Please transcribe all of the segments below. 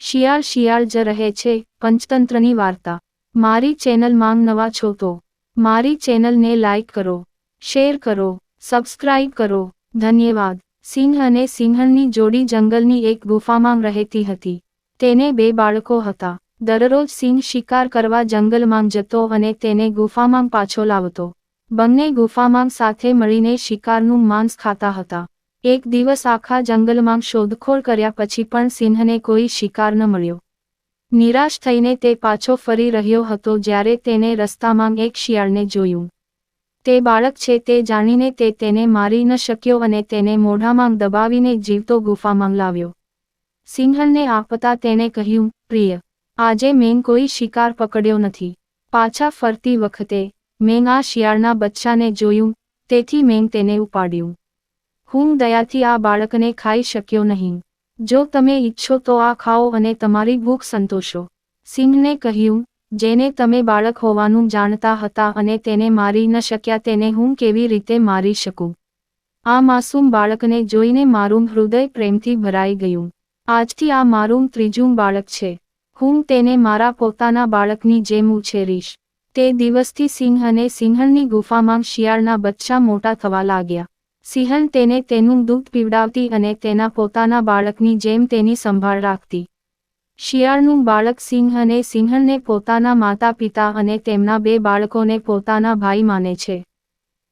શિયાળ શિયાળ જ રહે છે પંચતંત્રની વાર્તા। મારી ચેનલમાં નવા છો તો મારી ચેનલને લાઈક કરો, શેર કરો, સબસ્ક્રાઇબ કરો, ધન્યવાદ। સિંહ અને સિંહણની જોડી જંગલની એક ગુફામાં રહેતી હતી। તેને 2 બાળકો હતા। દરરોજ સિંહ શિકાર કરવા જંગલમાં જતો અને તેને ગુફામાં પાછો લાવતો। બંને ગુફામાં સાથે મળીને શિકારનું માંસ ખાતા હતા। એક દિવસ આખા જંગલમાં શોધખોળ કર્યા પછી પણ સિંહને કોઈ શિકાર ન મળ્યો। નિરાશ થઈને તે પાછો ફરી રહ્યો હતો જ્યારે તેને રસ્તામાં એક શિયાળને જોયું। તે બાળક છે તે જાણીને તે તેને મારી ન શક્યો અને તેને મોઢામાં દબાવીને જીવતો ગુફામાં લાવ્યો। સિંહણને આપતા તેણે કહ્યું, પ્રિય, આજે મેં કોઈ શિકાર પકડ્યો નથી। પાછા ફરતી વખતે મેં આ શિયાળના બચ્ચાને જોયું, તેથી મેં તેને ઉપાડ્યું। હું દયાથી આ બાળકને ખાઈ શક્યો નહીં। જો તમે ઈચ્છો તો આ ખાઓ અને તમારી ભૂખ સંતોષો। સિંહને કહ્યું, જેને તમે બાળક હોવાનું જાણતા હતા અને તેને મારી ન શક્યા તેને હું કેવી રીતે મારી શકું? આ માસૂમ બાળકને જોઈને મારું હૃદય પ્રેમથી ભરાઈ ગયું। આજથી આ મારું 3જું બાળક છે। હું તેને મારા પોતાના બાળકની જેમ ઉછેરીશ। તે દિવસથી સિંહ અને સિંહણની ગુફામાં શિયાળના બચ્ચા મોટા થવા લાગ્યા। સિંહણ તેને તેનું દૂધ પીવડાવતી અને તેના પોતાના બાળકની જેમ તેની સંભાળ રાખતી। શિયાળનું બાળક સિંહ અને સિંહણને પોતાના માતા પિતા અને તેમના 2 બાળકોને પોતાના ભાઈ માને છે।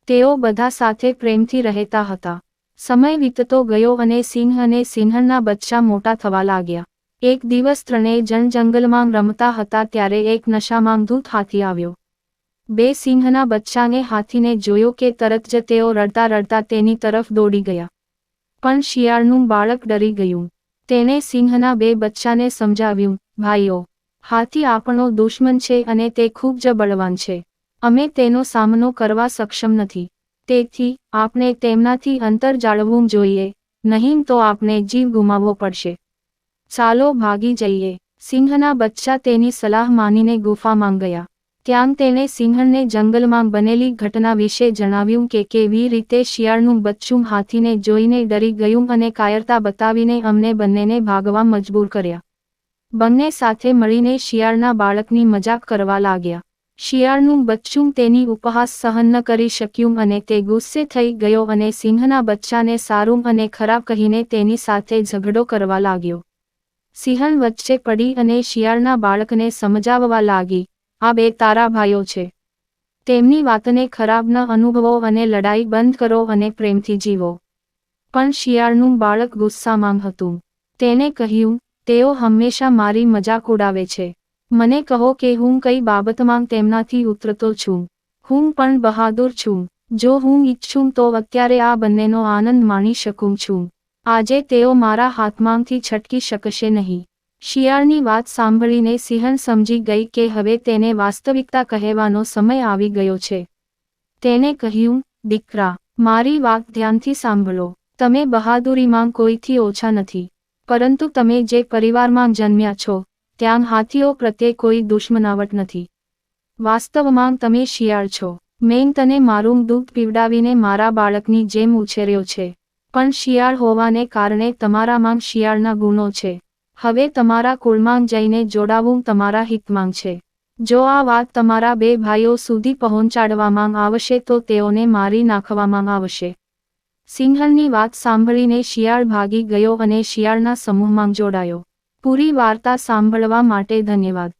તેઓ બધા સાથે પ્રેમથી રહેતા હતા। સમય વીતતો ગયો અને સિંહ અને સિંહણના બચ્ચા મોટા થવા લાગ્યા। એક દિવસ ત્રણેય જણ જંગલમાં રમતા હતા ત્યારે એક નશામાં ધૂત હાથી આવ્યો। 2 સિંહના બચ્ચાને હાથીને જોયો કે તરત જ તેઓ રડતા રડતા તેની તરફ દોડી ગયા। પણ શિયાળનું બાળક ડરી ગયું। તેણે સિંહના 2 બચ્ચાને સમજાવ્યું, ભાઈઓ, હાથી આપણો દુશ્મન છે અને તે ખૂબ જ બળવાન છે। અમે તેનો સામનો કરવા સક્ષમ નથી। તેથી આપણે તેમનાથી અંતર જાળવવું જોઈએ, નહીં તો આપણે જીવ ગુમાવવો પડશે। ચાલો ભાગી જઈએ। સિંહના બચ્ચા તેની સલાહ માનીને ગુફામાં ગયા। ત્યાં તેણે સિંહણને જંગલમાં બનેલી ઘટના વિશે જણાવ્યું કે કેવી રીતે શિયાળનું બચ્ચું હાથીને જોઈને ડરી ગયું અને કાયરતા બતાવીને અમને બંનેને ભાગવા મજબૂર કર્યા। બંને સાથે મળીને શિયાળના બાળકની મજાક કરવા લાગ્યા। શિયાળનું બચ્ચું તેની ઉપહાસ સહન ન કરી શક્યું અને તે ગુસ્સે થઈ ગયો અને સિંહના બચ્ચાને સારું અને ખરાબ કહીને તેની સાથે ઝઘડો કરવા લાગ્યો। સિંહણ વચ્ચે પડી અને શિયાળના બાળકને સમજાવવા લાગી, આ 2 તારા ભાઈઓ છે। તેમની વાતને ખરાબ ન અનુભવો અને લડાઈ બંધ કરો અને પ્રેમથી જીવો। પણ શિયાળનું બાળક ગુસ્સામાં હતું। તેણે કહ્યું, તેઓ હંમેશા મારી મજાક ઉડાવે છે। મને કહો કે હું કઈ બાબતમાં તેમનાથી ઉતરતો છું। હું પણ બહાદુર છું। જો હું ઈચ્છું તો અત્યારે આ બંનેનો આનંદ માણી શકું છું। આજે તેઓ મારા હાથમાંથી છટકી શકશે નહીં। શિયાળની વાત સાંભળીને સિંહણ સમજી ગઈ કે હવે તેને વાસ્તવિકતા કહેવાનો સમય આવી ગયો છે। તેણે કહ્યું, દીકરા, મારી વાત ધ્યાનથી સાંભળો। તમે બહાદુરીમાં કોઈથી ઓછા નથી, પરંતુ તમે જે પરિવારમાં જન્મ્યા છો ત્યાં હાથીઓ પ્રત્યે કોઈ દુશ્મનાવટ નથી। વાસ્તવમાં તમે શિયાળ છો। મેં તને મારું દૂધ પીવડાવીને મારા બાળકની જેમ ઉછેર્યો છે, પણ શિયાળ હોવાને કારણે તમારામાં શિયાળના ગુણો છે। હવે તમારા કુળમાં જઈને જોડાવું તમારા હિતમાં છે। જો આ વાત તમારા 2 ભાઈઓ સુધી પહોંચાડવામાં આવશે તો તેઓને મારી નાખવામાં આવશે। સિંહણની વાત સાંભળીને શિયાળ ભાગી ગયો અને શિયાળના સમૂહમાં જોડાયો। પૂરી વાર્તા સાંભળવા માટે ધન્યવાદ।